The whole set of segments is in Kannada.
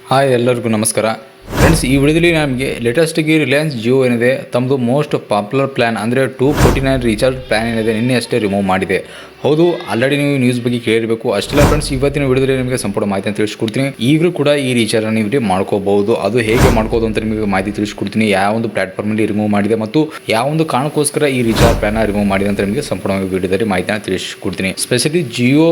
ಹಾಯ್ ಎಲ್ಲರಿಗೂ ನಮಸ್ಕಾರ ಫ್ರೆಂಡ್ಸ್. ಈ ವಿಡಿಯೋದಲ್ಲಿ ನಮಗೆ ಲೇಟೆಸ್ಟಾಗಿ ರಿಲಯನ್ಸ್ ಜಿಯೋ ಏನಿದೆ ತಮ್ಮದು ಮೋಸ್ಟ್ ಪಾಪ್ಯುಲರ್ ಪ್ಲ್ಯಾನ್ ಅಂದರೆ 249 ರೀಚಾರ್ಜ್ ಪ್ಲ್ಯಾನ್ ಏನಿದೆ ನಿನ್ನೆ ಅಷ್ಟೇ ರಿಮೂವ್ ಮಾಡಿದೆ. ಹೌದು, ಆಲ್ರೆಡಿ ನೀವು ನ್ಯೂಸ್ ಬಗ್ಗೆ ಕೇಳಿರಬೇಕು. ಅಷ್ಟೆಲ್ಲ ಫ್ರೆಂಡ್ಸ್, ಇವತ್ತಿನ ವಿಡಿಯೋದಲ್ಲಿ ನಿಮಗೆ ಸಂಪೂರ್ಣ ಮಾಹಿತಿ ಅಂತ ತಿಳಿಸ್ಕೊಡ್ತೀನಿ. ಈಗಲೂ ಕೂಡ ಈ ರೀಚಾರ್ಜ್ ನೀವು ಮಾಡ್ಕೋಬಹುದು. ಅದು ಹೇಗೆ ಮಾಡ್ಕೋದು ಅಂತ ನಿಮಗೆ ಮಾಹಿತಿ ತಿಳಿಸ್ಕೊಡ್ತೀನಿ. ಯಾವ ಒಂದು ಪ್ಲಾಟ್ಫಾರ್ಮಲ್ಲಿ ರಿಮೂವ್ ಮಾಡಿದೆ ಮತ್ತು ಯಾವ ಒಂದು ಕಾರಣಕ್ಕೋಸ್ಕರ ಈ ರೀಚಾರ್ಜ್ ಪ್ಲಾನ್ ರಿಮೂವ್ ಮಾಡಿದೆ ಅಂತ ನಿಮಗೆ ಸಂಪೂರ್ಣವಾಗಿ ವಿಡಿಯೋದಲ್ಲಿ ಮಾಹಿತಿನ ತಿಳಿಸ್ಕೊಡ್ತೀನಿ. ಸ್ಪೆಷಲಿ ಜಿಯೋ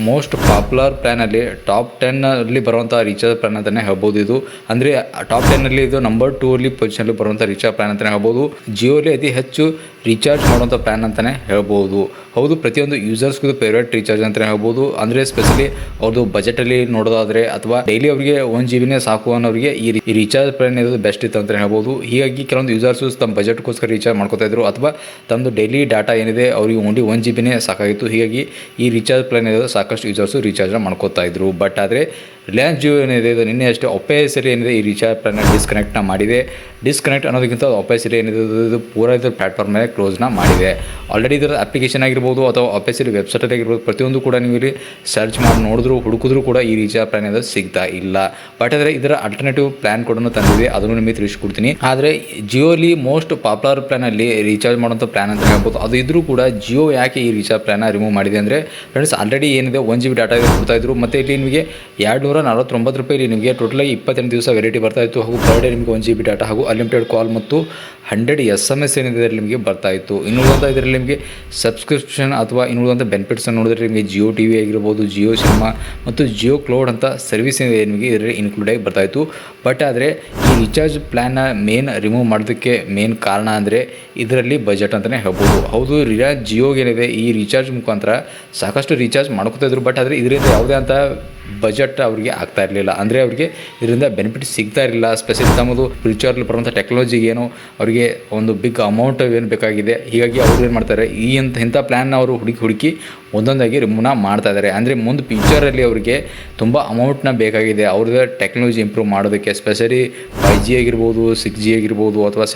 ಮೋಸ್ಟ್ ಪಾಪ್ಯುಲರ್ ಪ್ಲ್ಯಾನಲ್ಲಿ ಟಾಪ್ 10 ಅಲ್ಲಿ ಬರುವಂಥ ರೀಚಾರ್ಜ್ ಪ್ಲಾನ್ ಅಂತಲೇ ಹೇಳ್ಬೋದು. ಇದು ಅಂದರೆ ಟಾಪ್ 10 ಅಲ್ಲಿ ಇದು ನಂಬರ್ 2 ಅಲ್ಲಿ ಪೊಸಿಷನಲ್ಲಿ ಬರುವಂಥ ರೀಚಾರ್ಜ್ ಪ್ಲಾನ್ ಅಂತಲೇ ಹೇಳ್ಬೋದು. ಜಿಯೋಲಿ ಅತಿ ಹೆಚ್ಚು ರೀಚಾರ್ಜ್ ಮಾಡುವಂಥ ಪ್ಲಾನ್ ಅಂತಲೇ ಹೇಳ್ಬೋದು. ಹೌದು, ಪ್ರತಿಯೊಂದು ಯೂಸರ್ಸ್ಗೂ ಫೇವ್ರೇಟ್ ರೀಚಾರ್ಜ್ ಅಂತಲೇ ಹೇಳ್ಬೋದು. ಅಂದರೆ ಸ್ಪೆಷಲಿ ಅವ್ರದ್ದು ಬಜೆಟಲ್ಲಿ ನೋಡೋದಾದರೆ ಅಥವಾ ಡೈಲಿ ಅವರಿಗೆ 1 GB ಸಾಕು ಅನ್ನೋರಿಗೆ ಈ ರೀಚಾರ್ಜ್ ಪ್ಲಾನ್ ಇರೋದು ಬೆಸ್ಟ್ ಇತ್ತು ಅಂತಲೇ ಹೇಳ್ಬೋದು. ಹೀಗಾಗಿ ಕೆಲವೊಂದು ಯೂಸರ್ಸು ತಮ್ಮ ಬಜೆಟ್ಗೋಸ್ಕರ ರೀಚಾರ್ಜ್ ಮಾಡ್ಕೋತಾ ಇದ್ರು ಅಥವಾ ತಮ್ಮದು ಡೈಲಿ ಡಾಟಾ ಏನಿದೆ ಅವರಿಗೆ ಓನ್ಲಿ 1 GB ಸಾಕಾಗಿತ್ತು. ಹೀಗಾಗಿ ಈ ರೀಚಾರ್ಜ್ ಪ್ಲಾನ್ ಇರೋದು ಸಾಕಷ್ಟು ಯೂಸರ್ಸು ರೀಚಾರ್ಜ್ ಮಾಡ್ಕೋತಾ ಇದ್ರು. ಬಟ್ ಆದರೆ ರಿಲಯನ್ಸ್ ಜಿಯೋ ಏನಿದೆ ಇದು ನಿನ್ನೆ ಅಷ್ಟೇ ಒಪೇಸರಿ ಏನಿದೆ ಈ ರೀಚಾರ್ಜ್ ಪ್ಲಾನ್ನ ಡಿಸ್ಕನೆಕ್ಟ್ನ ಮಾಡಿದೆ. ಡಿಸ್ಕನೆಕ್ಟ್ ಅನ್ನೋದಕ್ಕಿಂತ ಒಪೇಸರಿ ಏನಿದೆ ಇದು ಪೂರಾ ಇದರ ಪ್ಲಾಟ್ಫಾರ್ಮ್ ಮೇಲೆ ಕ್ಲೋಸ್ನ ಮಾಡಿದೆ. ಆಲ್ರೆಡಿ ಇದರ ಅಪ್ಲಿಕೇಶನ್ ಆಗಿರ್ಬೋದು ಅಥವಾ ಒಪೇಸರಿ ವೆಬ್ಸೈಟಲ್ಲಿ ಆಗಿರ್ಬೋದು, ಪ್ರತಿಯೊಂದು ಕೂಡ ನೀವು ಇಲ್ಲಿ ಸರ್ಚ್ ಮಾಡಿ ನೋಡಿದ್ರು ಹುಡುಕಿದ್ರು ಕೂಡ ಈ ರೀಚಾರ್ಜ್ ಪ್ಲಾನ್ ಇದು ಸಿಗ್ತಾ ಇಲ್ಲ. ಬಟ್ ಆದರೆ ಇದರ ಆಲ್ಟರ್ನೇಟಿವ್ ಪ್ಲಾನ್ ಕೂಡ ತಂದಿದೆ, ಅದನ್ನು ನಿಮಗೆ ತಿಳಿಸ್ಕೊಡ್ತೀನಿ. ಆದರೆ ಜಿಯೋಲಿ ಮೋಸ್ಟ್ ಪಾಪ್ಯುಲರ್ ಪ್ಲಾನಲ್ಲಿ ರೀಚಾರ್ಜ್ ಮಾಡುವಂಥ ಪ್ಲಾನ್ ಅಂತ ಹೇಳ್ಬೋದು. ಅದು ಇದ್ರೂ ಕೂಡ ಜಿಯೋ ಯಾಕೆ ಈ ರೀಚಾರ್ಜ್ ಪ್ಲಾನ್ನ ರಿಮೂವ್ ಮಾಡಿದೆ ಅಂದರೆ ಫ್ರೆಂಡ್ಸ್, ಆಲ್ರೆಡಿ ಏನಿದೆ 1 GB ಡಾಟಾ ಕೊಡ್ತಾ ಇದ್ರು. ಮತ್ತು ಇಲ್ಲಿ ನಿಮಗೆ 249 ರೂಪಾಯಿ ನಿಮಗೆ ಟೋಟಲಾಗಿ 28 ದಿವಸ ವೆರೈಟಿ ಬರ್ತಾ ಇತ್ತು. ಹಾಗೂ ಪರ್ ಡೇ ನಿಮಗೆ 1 GB ಡಾಟಾ ಹಾಗೂ ಅನ್ಲಿಮಿಟೆಡ್ ಕಾಲ್ ಮತ್ತು 100 SMS ಏನಿದೆ ನಿಮಗೆ ಬರ್ತಾ ಇತ್ತು. ಇನ್ನುಳಿದಂಥ ಇದರಲ್ಲಿ ನಿಮಗೆ ಸಬ್ಸ್ಕ್ರಿಪ್ಷನ್ ಅಥವಾ ಇನ್ನುಳಿದಂಥ ಬೆನಿಫಿಟ್ಸ್ ನೋಡಿದ್ರೆ ನಿಮಗೆ ಜಿಯೋ TV ಆಗಿರ್ಬೋದು, ಜಿಯೋ ಸಿನಿಮಾ ಮತ್ತು ಜಿಯೋ ಕ್ಲೌಡ್ ಅಂತ ಸರ್ವಿಸ್ ಏನಿದೆ ನಿಮಗೆ ಇದರಲ್ಲಿ ಇನ್ಕ್ಲೂಡ್ ಆಗಿ ಬರ್ತಾ ಇತ್ತು. ಬಟ್ ಆದರೆ ಈ ರೀಚಾರ್ಜ್ ಪ್ಲ್ಯಾನ್ನ ಮೇನ್ ರಿಮೂವ್ ಮಾಡೋದಕ್ಕೆ ಮೇನ್ ಕಾರಣ ಅಂದರೆ ಇದರಲ್ಲಿ ಬಜೆಟ್ ಅಂತಲೇ ಹೇಳ್ಬೋದು. ಹೌದು, ರಿಲಯನ್ಸ್ ಜಿಯೋಗೇನಿದೆ ಈ ರೀಚಾರ್ಜ್ ಮುಖಾಂತರ ಸಾಕಷ್ಟು ರೀಚಾರ್ಜ್ ಮಾಡ್ಕೋತಾ ಇದ್ರು. ಬಟ್ ಆದರೆ ಇದರಿಂದ ಯಾವುದೇ ಅಂತ ಬಜೆಟ್ ಅವರಿಗೆ ಆಗ್ತಾ ಇರಲಿಲ್ಲ. ಅಂದರೆ ಅವರಿಗೆ ಇದರಿಂದ ಬೆನಿಫಿಟ್ ಸಿಗ್ತಾ ಇರಲಿಲ್ಲ. ಸ್ಪೆಷಲಿ ತಮ್ಮದು ಫ್ಯೂಚರಲ್ಲಿ ಬರುವಂಥ ಟೆಕ್ನಾಲಜಿಗೆ ಏನೋ ಅವರಿಗೆ ಒಂದು ಬಿಗ್ ಅಮೌಂಟ್ ಏನು ಬೇಕಾಗಿದೆ. ಹೀಗಾಗಿ ಅವರು ಏನು ಮಾಡ್ತಾರೆ, ಇಂಥ ಪ್ಲ್ಯಾನ್ನ ಅವರು ಹುಡುಕಿ ಒಂದೊಂದಾಗಿ ರಿಮೂವ್ನ ಮಾಡ್ತಾ ಇದ್ದಾರೆ. ಅಂದರೆ ಮುಂದೆ ಫ್ಯೂಚರಲ್ಲಿ ಅವರಿಗೆ ತುಂಬ ಅಮೌಂಟ್ನ ಬೇಕಾಗಿದೆ ಅವ್ರದ್ದು ಟೆಕ್ನಾಲಜಿ ಇಂಪ್ರೂವ್ ಮಾಡೋದಕ್ಕೆ. ಸ್ಪೆಷಲಿ 5G ಆಗಿರ್ಬೋದು, 6G ಆಗಿರ್ಬೋದು ಅಥವಾ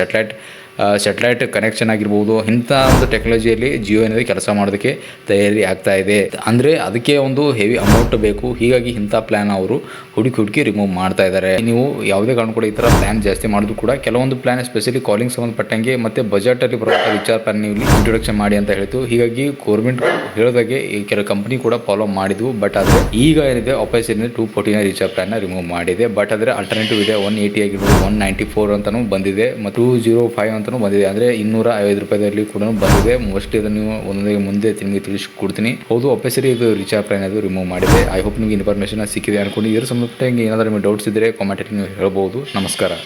ಸ್ಯಾಟಲೈಟ್ ಕನೆಕ್ಷನ್ ಆಗಿರ್ಬೋದು, ಇಂಥ ಒಂದು ಟೆಕ್ನಾಲಜಿಯಲ್ಲಿ ಜಿಯೋ ಏನಿದೆ ಕೆಲಸ ಮಾಡೋದಕ್ಕೆ ತಯಾರಿ ಆಗ್ತಾ ಇದೆ. ಅಂದರೆ ಅದಕ್ಕೆ ಒಂದು ಹೆವಿ ಅಮೌಂಟ್ ಬೇಕು. ಹೀಗಾಗಿ ಇಂಥ ಪ್ಲ್ಯಾನ್ ಅವರು ಹುಡುಕಿ ರಿಮೂವ್ ಮಾಡ್ತಾ ಇದ್ದಾರೆ. ನೀವು ಯಾವುದೇ ಕಾರಣ ಕೂಡ ಈ ಥರ ಪ್ಲ್ಯಾನ್ ಜಾಸ್ತಿ ಮಾಡೋದು ಕೂಡ ಕೆಲವೊಂದು ಪ್ಲ್ಯಾನ್ ಸ್ಪೆಷಲಿ ಕಾಲಿಂಗ್ ಸಂಬಂಧಪಟ್ಟಂಗೆ ಮತ್ತು ಬಜೆಟಲ್ಲಿ ಬರುವಂಥ ರೀಚಾರ್ಜ್ ಪ್ಲ್ಯಾನ್ ನೀವು ಇಂಟ್ರೊಡಕ್ಷನ್ ಮಾಡಿ ಅಂತ ಹೇಳ್ತು. ಹೀಗಾಗಿ ಗೌರ್ಮೆಂಟ್ ಹೇಳಿದಾಗೆ ಈ ಕೆಲವು ಕಂಪ್ನಿ ಕೂಡ ಫಾಲೋ ಮಾಡಿದ್ವು. ಬಟ್ ಆದರೆ ಈಗ ಏನಿದೆ ವಾಪಸ್ ಏನಿದೆ 249 ರೀಚಾರ್ಜ್ ಪ್ಲ್ಯಾನ್ನ ರಿಮೂವ್ ಮಾಡಿದೆ. ಬಟ್ ಆದರೆ ಆಲ್ಟರ್ನೇಟಿವ್ ಇದೆ 180 ಆಗಿರ್ಬೋದು, 194 ಅಂತಲೂ ಬಂದಿದೆ ಮತ್ತು 205 ಅಂತಲೂ ಬಂದಿದೆ. ಅಂದರೆ 250 ರೂಪಾಯಿದಲ್ಲಿ ಕೂಡ ಬಂದಿದೆ. ಮೋಸ್ಟ್ಲಿ ಅದನ್ನು ನೀವು ಒಂದೊಂದೇ ಮುಂದೆ ನಿಮಗೆ ತಿಳಿಸ್ಕೊಡ್ತೀನಿ. ಹೌದು, ಒಪ್ಪೆಸರಿ ಇದು ರೀಚಾರ್ಜ್ ಪ್ಲಾನ್ ಅದು ರಿಮೂವ್ ಮಾಡಿದೆ. ಐ ಹೋಪ್ ನಿಮಗೆ ಇನ್ಫಾರ್ಮೇಷನ್ ಸಿಕ್ಕಿದೆ ಅನ್ಕೊಂಡು. ಇದರ ಸಂಬಂಧಪಟ್ಟ ಏನಾದರೂ ನಿಮಗೆ ಡೌಟ್ಸ್ ಇದ್ದರೆ ಕಾಮೆಂಟಲ್ಲಿ ನೀವು ಹೇಳ್ಬೋದು. ನಮಸ್ಕಾರ.